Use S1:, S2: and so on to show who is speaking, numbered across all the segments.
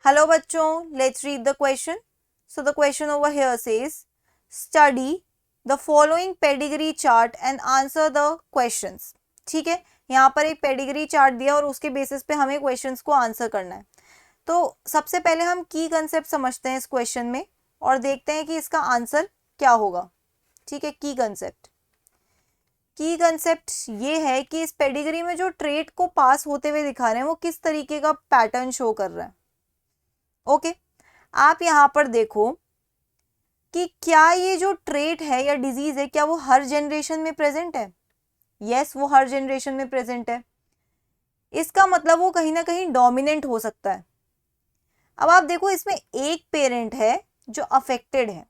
S1: Hello बच्चों, let's read the question. So the question over here says, study the following pedigree chart and answer the questions. ठीक है, यहाँ पर एक pedigree chart दिया और उसके बेसिस पे हमें क्वेश्चंस को आंसर करना है. तो सबसे पहले हम की कंसेप्ट समझते हैं इस क्वेश्चन में और देखते हैं कि इसका आंसर क्या होगा. ठीक है, की कंसेप्ट ये है कि इस पेडिग्री में जो ट्रेट को पास होते हुए दिखा रहे हैं वो किस तरीके का पैटर्न शो कर रहा है. ओके, आप यहाँ पर देखो कि क्या ये जो ट्रेट है या डिजीज है क्या वो हर जनरेशन में प्रेजेंट है. यस, वो हर जनरेशन में प्रेजेंट है. इसका मतलब वो कहीं ना कहीं डोमिनेंट हो सकता है. अब आप देखो, इसमें एक पेरेंट है जो अफेक्टेड है,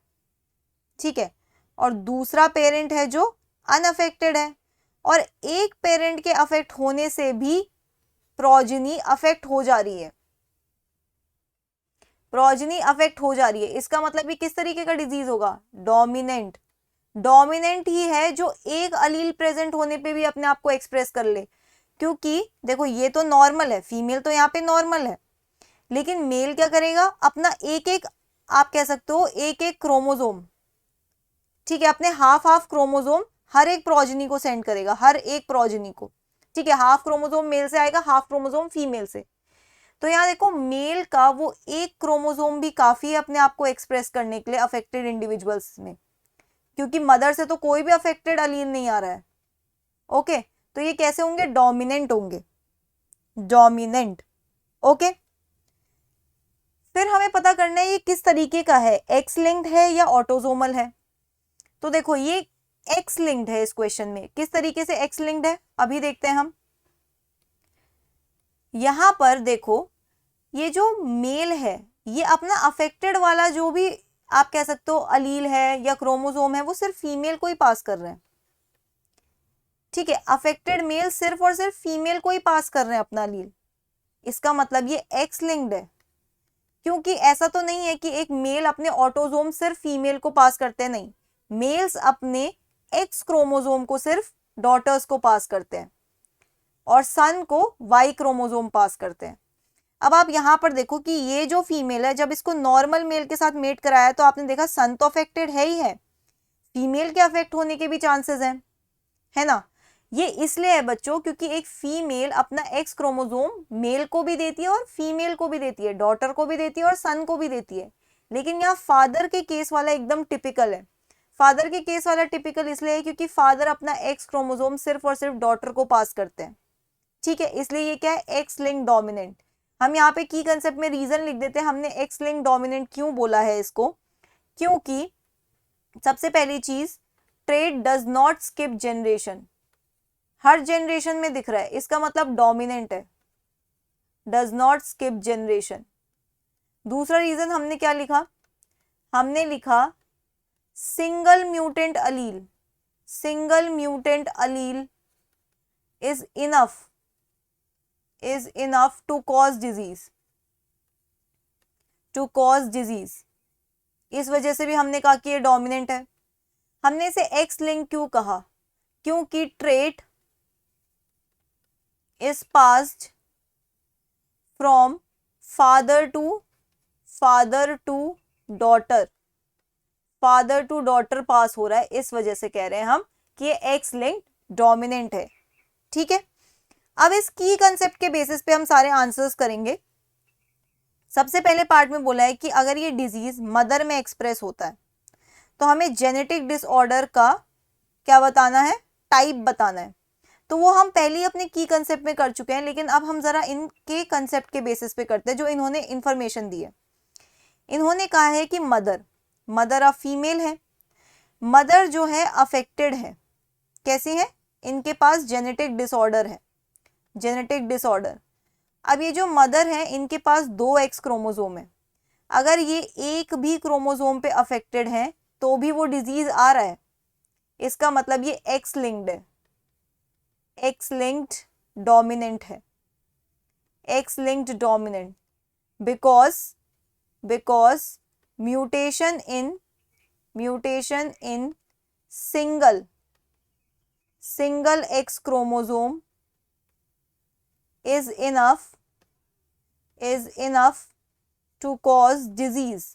S1: ठीक है, और दूसरा पेरेंट है जो अनअफेक्टेड है, और एक पेरेंट के अफेक्ट होने से भी प्रोजेनी अफेक्ट हो जा रही है. प्रोजेनी अफेक्ट हो जा रही है, इसका मतलब ये किस तरीके का डिजीज होगा. डोमिनेंट. डोमिनेंट ही है जो एक अलील प्रेजेंट होने पे भी अपने आप को एक्सप्रेस कर ले. क्योंकि देखो, ये तो नॉर्मल है, फीमेल तो यहाँ पे नॉर्मल है, लेकिन मेल क्या करेगा, अपना एक एक, आप कह सकते हो एक एक क्रोमोजोम, ठीक है, अपने हाफ हाफ क्रोमोजोम हर एक प्रोजेनी को सेंड करेगा, हर एक प्रोजेनी को. ठीक है, हाफ क्रोमोजोम मेल से आएगा, हाफ क्रोमोजोम फीमेल से. तो यहाँ देखो, मेल का वो एक क्रोमोसोम भी काफी है अपने आप को एक्सप्रेस करने के लिए अफेक्टेड इंडिविजुअल्स में, क्योंकि मदर से तो कोई भी अफेक्टेड अलील नहीं आ रहा है. ओके, तो ये कैसे होंगे, डोमिनेंट होंगे, डोमिनेंट. ओके, फिर हमें पता करना है ये किस तरीके का है, एक्स लिंक्ड है या ऑटोसोमल है. तो देखो, ये एक्स लिंक्ड है. इस क्वेश्चन में किस तरीके से एक्स लिंक्ड है अभी देखते हैं हम. यहां पर देखो, ये जो मेल है ये अपना अफेक्टेड वाला जो भी आप कह सकते हो अलील है या क्रोमोसोम है वो सिर्फ फीमेल को ही पास कर रहे हैं. ठीक है, अफेक्टेड मेल सिर्फ और सिर्फ फीमेल को ही पास कर रहे हैं अपना अलील. इसका मतलब ये एक्स लिंक्ड है, क्योंकि ऐसा तो नहीं है कि एक मेल अपने ऑटोसोम सिर्फ फीमेल को पास करते हैं. नहीं, मेल्स अपने एक्स क्रोमोसोम को सिर्फ डॉटर्स को पास करते हैं और सन को वाई क्रोमोसोम पास करते हैं. अब आप यहाँ पर देखो कि ये जो फीमेल है, जब इसको नॉर्मल मेल के साथ मेट कराया तो आपने देखा सन तो अफेक्टेड है ही है, फीमेल के अफेक्ट होने के भी चांसेस हैं, है ना. ये इसलिए है बच्चों क्योंकि एक फीमेल अपना एक्स क्रोमोसोम मेल को भी देती है और फीमेल को भी देती है, डॉटर को भी देती है और सन को भी देती है. लेकिन यहाँ फादर के केस वाला एकदम टिपिकल है. फादर के केस वाला टिपिकल इसलिए है क्योंकि फादर अपना एक्स क्रोमोसोम सिर्फ और सिर्फ डॉटर को पास करते हैं. ठीक है, इसलिए ये क्या है, एक्स लिंक डोमिनेंट. हम यहाँ पे की कंसेप्ट में रीजन लिख देते हैं हमने एक्स लिंक डोमिनेंट क्यों बोला है इसको. क्योंकि सबसे पहली चीज, trait does not skip generation. हर जनरेशन में दिख रहा है, इसका मतलब डोमिनेंट है, डज नॉट स्किप जनरेशन. दूसरा रीजन हमने क्या लिखा, हमने लिखा single mutant allele. Single mutant allele is enough to cause disease. इस वजह से भी हमने कहा कि ये डोमिनेंट है. हमने इसे एक्स लिंक क्यों कहा, क्योंकि trait is passed from father to daughter. Father to daughter pass हो रहा है, इस वजह से कह रहे हैं हम कि ये एक्स लिंक डोमिनेंट है. ठीक है, अब इस की कंसेप्ट के बेसिस पे हम सारे आंसर्स करेंगे. सबसे पहले पार्ट में बोला है कि अगर ये डिजीज मदर में एक्सप्रेस होता है तो हमें जेनेटिक डिसऑर्डर का क्या बताना है, टाइप बताना है. तो वो हम पहले ही अपने की कंसेप्ट में कर चुके हैं, लेकिन अब हम जरा इनके कंसेप्ट के बेसिस पे करते हैं जो इन्होंने इंफॉर्मेशन दी है. इन्होंने कहा है कि मदर ऑफ फीमेल है, मदर जो है अफेक्टेड है. कैसी है, इनके पास जेनेटिक डिसऑर्डर है, जेनेटिक डिसऑर्डर. अब ये जो मदर है इनके पास 2 एक्स क्रोमोसोम है. अगर ये एक भी क्रोमोसोम पे अफेक्टेड है तो भी वो डिजीज आ रहा है. इसका मतलब ये एक्स लिंक्ड है, एक्स लिंक्ड डोमिनेंट है, X linked dominant. Because mutation in single X chromosome is enough to cause disease.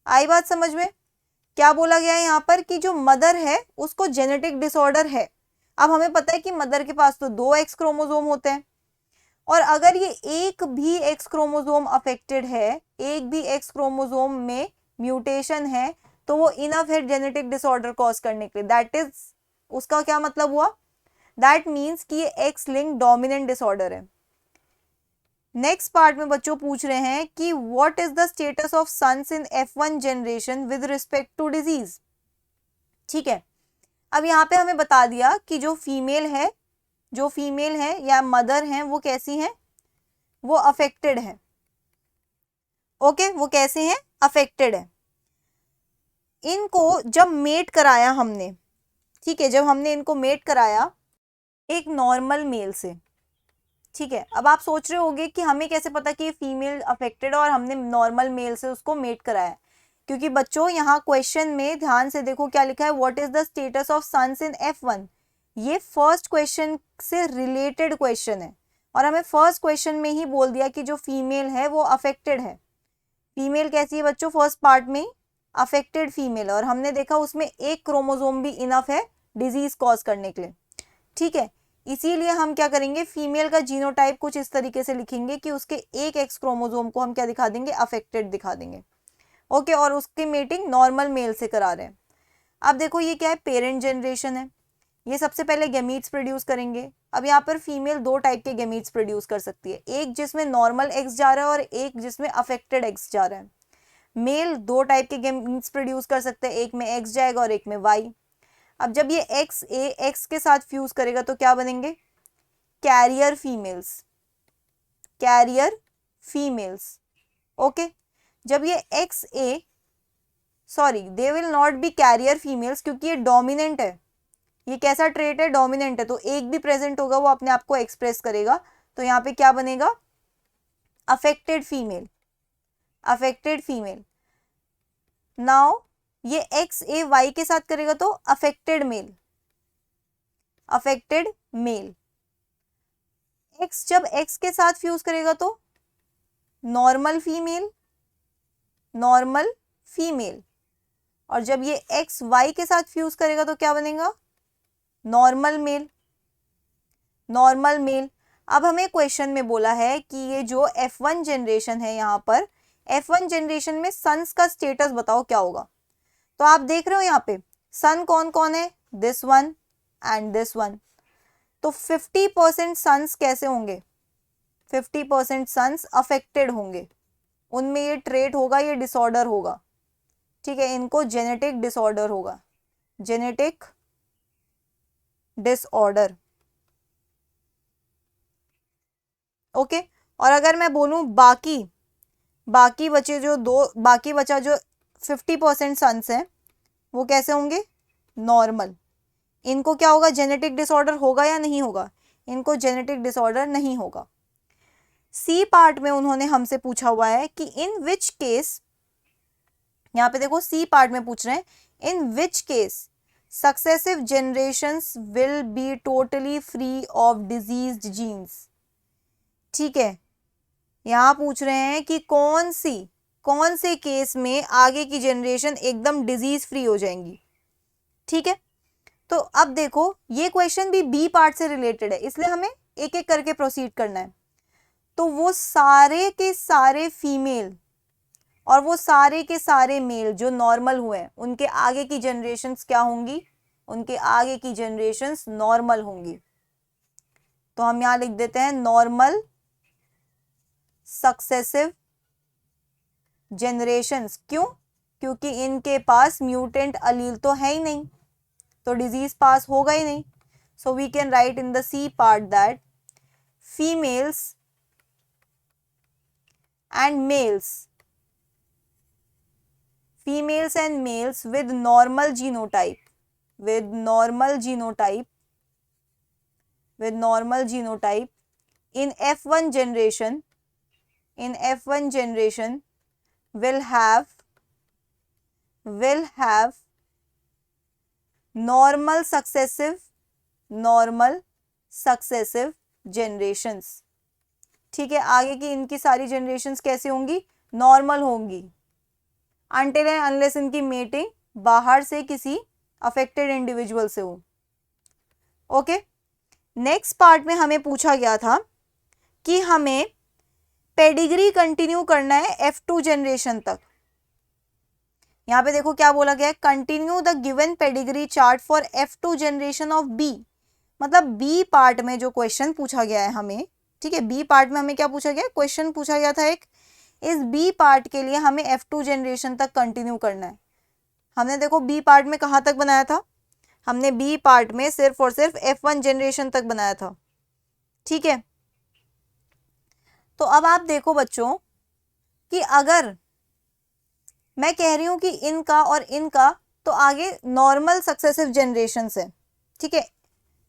S1: आई बात समझ में? क्या बोला गया है यहाँ पर कि जो मदर है उसको जेनेटिक डिसऑर्डर है। अब हमें पता है कि मदर के पास तो 2 एक्स क्रोमोसोम होते हैं, और अगर ये एक भी एक्स क्रोमोसोम अफेक्टेड है, एक भी एक्स क्रोमोसोम में म्यूटेशन है, तो वो इनफ है जेनेटिक डिसऑर्डर कॉज करने के लिए। दैट इज, उसका क्या मतलब हुआ? दैट मीन्स कि ये एक्स लिंक डोमिनेंट डिसऑर्डर है। नेक्स्ट पार्ट में बच्चों पूछ रहे हैं कि what is the status of sons in F1 generation with respect to disease. ठीक है, अब यहाँ पे हमें बता दिया कि जो फीमेल है या मदर है वो कैसी हैं, वो अफेक्टेड है। ओके, वो कैसे हैं? अफेक्टेड है। इनको जब मेट कराया हमने, ठीक है, जब हमने इनको मेट कराया एक नॉर्मल मेल से, ठीक है, अब आप सोच रहे होंगे कि हमें कैसे पता कि ये फीमेल अफेक्टेड है और हमने नॉर्मल मेल से उसको मेट कराया? क्योंकि बच्चों यहाँ क्वेश्चन में ध्यान से देखो क्या लिखा है, what is the status of sons in F1। ये फर्स्ट क्वेश्चन से रिलेटेड क्वेश्चन है, और हमें फर्स्ट क्वेश्चन में ही बोल दिया कि जो फीमेल है वो अफेक्टेड है। फीमेल कैसी है बच्चों? फर्स्ट पार्ट में अफेक्टेड फीमेल, और हमने देखा उसमें एक क्रोमोसोम भी इनफ है डिजीज कॉज करने के लिए। ठीक है, इसीलिए हम क्या करेंगे, फीमेल का जीनोटाइप कुछ इस तरीके से लिखेंगे कि उसके एक एक्स क्रोमोसोम को हम क्या दिखा देंगे, अफेक्टेड दिखा देंगे। ओके, और उसकी मेटिंग नॉर्मल मेल से करा रहे हैं। अब देखो ये क्या है, पेरेंट जनरेशन है। ये सबसे पहले गैमीट्स प्रोड्यूस करेंगे। अब यहाँ पर फीमेल 2 टाइप के गैमीट्स प्रोड्यूस कर सकती है, एक जिसमें नॉर्मल एग्स जा रहा है और एक जिसमें अफेक्टेड एग्स जा रहा है। मेल 2 टाइप के गैमीट्स प्रोड्यूस कर सकते हैं, एक में एक्स जाएगा और एक में वाई। अब जब ये एक्स ए एक्स के साथ फ्यूज करेगा तो क्या बनेंगे, carrier females, carrier females. Okay, जब ये X A, sorry they will not be carrier females, क्योंकि ये डोमिनेंट है। ये कैसा ट्रेट है, डोमिनेंट है, तो एक भी प्रेजेंट होगा वो अपने आप को एक्सप्रेस करेगा। तो यहाँ पे क्या बनेगा, affected female, affected female. Now ये एक्स ए वाई के साथ करेगा तो affected male, affected male. X जब एक्स के साथ फ्यूज करेगा तो नॉर्मल फीमेल, नॉर्मल फीमेल। और जब ये एक्स वाई के साथ फ्यूज करेगा तो क्या बनेगा, नॉर्मल मेल, नॉर्मल मेल। अब हमें क्वेश्चन में बोला है कि ये जो F1 जनरेशन है, यहाँ पर F1 जनरेशन में सन्स का स्टेटस बताओ क्या होगा। तो आप देख रहे हो यहाँ पे सन कौन कौन है, this one and this one. तो 50% सन्स कैसे होंगे, 50% सन्स अफेक्टेड होंगे, उनमें ये ट्रेट होगा, ये डिसऑर्डर होगा। ठीक है, इनको जेनेटिक डिसऑर्डर होगा, जेनेटिक डिसऑर्डर। ओके, और अगर मैं बोलूं बाकी बचे जो बाकी बचा जो 50% सन्स हैं वो कैसे होंगे, नॉर्मल। इनको क्या होगा, जेनेटिक डिसऑर्डर होगा या नहीं होगा, इनको जेनेटिक डिसऑर्डर नहीं होगा। सी पार्ट में उन्होंने हमसे पूछा हुआ है कि इन विच केस, यहाँ पे देखो सी पार्ट में पूछ रहे हैं, in which case successive generations will be totally free of diseased genes. ठीक है, यहाँ पूछ रहे हैं कि कौन से केस में आगे की जनरेशन एकदम डिजीज फ्री हो जाएंगी। ठीक है, तो अब देखो ये क्वेश्चन भी बी पार्ट से रिलेटेड है, इसलिए हमें एक एक करके प्रोसीड करना है। तो वो सारे के सारे फीमेल और वो सारे के सारे मेल जो नॉर्मल हुए हैं, उनके आगे की जनरेशंस क्या होंगी, उनके आगे की जनरेशंस नॉर्मल होंगी। तो हम यहाँ लिख देते हैं नॉर्मल सक्सेसिव जनरेशंस। क्यों? क्योंकि इनके पास म्यूटेंट अलील तो है ही नहीं, तो डिजीज पास होगा ही नहीं। So we can write in the C part that females and males, females and males with normal genotype, with normal genotype in F1 generation, will have normal successive generations। ठीक है, आगे की इनकी सारी जनरेशंस कैसे होंगी, नॉर्मल होंगी until and unless इनकी मेटिंग बाहर से किसी अफेक्टेड इंडिविजुअल से हो। ओके, नेक्स्ट पार्ट में हमें पूछा गया था कि हमें पेडिग्री कंटिन्यू करना है F2 जनरेशन तक। यहाँ पे देखो क्या बोला गया है, continue the given pedigree chart for F2 generation of B। मतलब बी पार्ट में जो क्वेश्चन पूछा गया है हमें, ठीक है, बी पार्ट में हमें क्या पूछा गया, क्वेश्चन पूछा गया था एक, इस बी पार्ट के लिए हमें F2 जनरेशन तक कंटिन्यू करना है। हमने देखो बी पार्ट में कहाँ तक बनाया था, हमने बी पार्ट में सिर्फ और सिर्फ F1 जनरेशन तक बनाया था, ठीक है। तो अब आप देखो बच्चों कि अगर मैं कह रही हूं कि इनका और इनका तो आगे नॉर्मल सक्सेसिव जनरेशन है, ठीक है,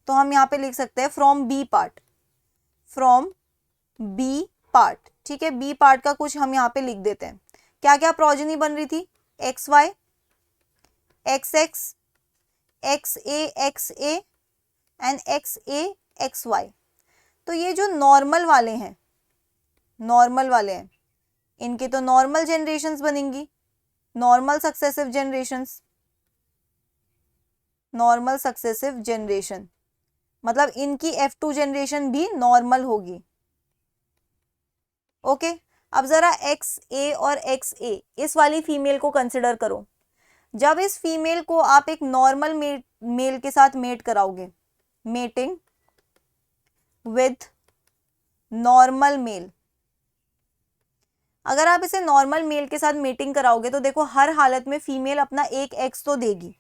S1: तो हम यहाँ पे लिख सकते हैं from B part, from B part, ठीक है। बी पार्ट का कुछ हम यहाँ पे लिख देते हैं, क्या क्या प्रोजेनी बन रही थी, X Y, X X, X A and X A X Y. तो ये जो नॉर्मल वाले हैं, नॉर्मल वाले हैं, इनके तो नॉर्मल जनरेशंस बनेंगी, normal successive generations, normal successive generation, मतलब इनकी F2 जनरेशन भी नॉर्मल होगी। ओके, अब जरा एक्स ए और एक्स ए इस वाली फीमेल को कंसिडर करो। जब इस फीमेल को आप एक नॉर्मल मेल के साथ मेट कराओगे, मेटिंग विथ नॉर्मल मेल, अगर आप इसे नॉर्मल मेल के साथ मेटिंग कराओगे तो देखो हर हालत में फीमेल अपना एक एक्स तो देगी,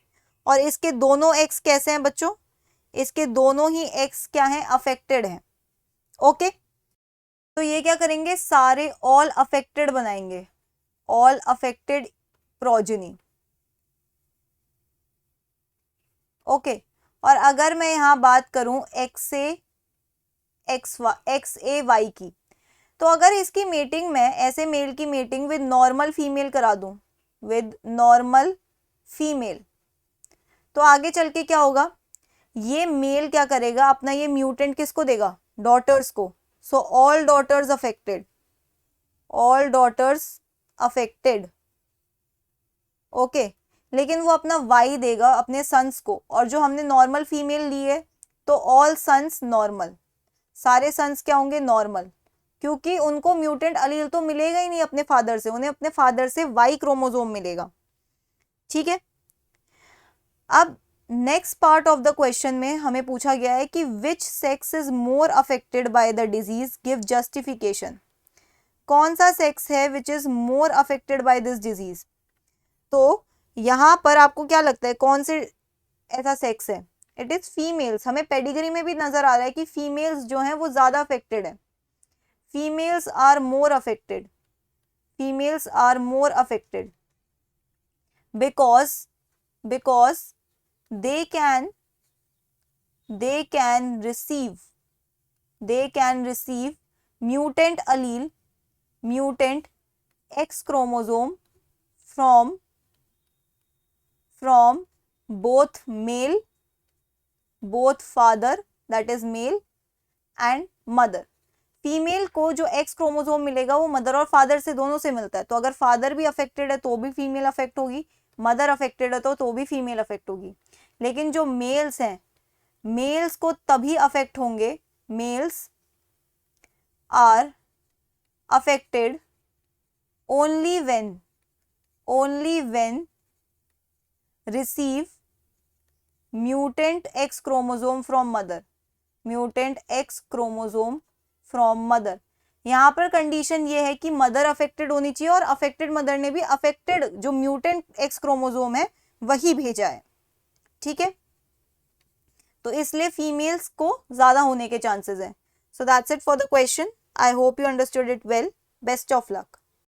S1: और इसके दोनों एक्स कैसे हैं बच्चों, इसके दोनों ही एक्स क्या हैं, अफेक्टेड हैं। ओके, तो ये क्या करेंगे, सारे ऑल अफेक्टेड बनाएंगे, ऑल अफेक्टेड प्रोजेनी। ओके, और अगर मैं यहां बात करूं एक्स ए वाई की, तो अगर इसकी मीटिंग में ऐसे मेल की मीटिंग विद नॉर्मल फीमेल करा दूं, विद नॉर्मल फीमेल, तो आगे चल के क्या होगा, ये मेल क्या करेगा, अपना ये म्यूटेंट किसको देगा, डॉटर्स को। So all daughters affected, all daughters affected. Okay, लेकिन वो अपना वाई देगा अपने सन्स को, और जो हमने नॉर्मल फीमेल ली है तो ऑल सन्स नॉर्मल, सारे सन्स क्या होंगे, नॉर्मल, क्योंकि उनको म्यूटेंट अलील तो मिलेगा ही नहीं अपने फादर से, उन्हें अपने फादर से वाई क्रोमोसोम मिलेगा, ठीक है। अब next part of the question में हमें पूछा गया है कि which sex is more affected by the disease, give justification. कौन सा सेक्स है which is more affected by this disease. तो यहां पर आपको क्या लगता है कौन से ऐसा सेक्स है, इट इज फीमेल्स। हमें पेडिग्री में भी नजर आ रहा है कि फीमेल्स जो हैं वो ज्यादा अफेक्टेड है, females are more affected, females are more affected because they can receive mutant allele, mutant X chromosome from both father, that is male, and mother। Female को जो एक्स क्रोमोसोम मिलेगा वो मदर और फादर से दोनों से मिलता है, तो अगर फादर भी अफेक्टेड है तो भी फीमेल अफेक्ट होगी, मदर अफेक्टेड है तो भी फीमेल अफेक्ट होगी। लेकिन जो मेल्स हैं, मेल्स को तभी अफेक्ट होंगे, males are affected only when receive mutant X chromosome from mother, mutant X chromosome from mother. यहाँ पर कंडीशन ये है कि मदर अफेक्टेड होनी चाहिए और अफेक्टेड मदर ने भी अफेक्टेड जो म्यूटेंट एक्स क्रोमोसोम है वही भेजा है, ठीक है। तो इसलिए फीमेल्स को ज्यादा होने के चांसेस हैं। So that's it for the question. I hope you understood it well. Best of luck.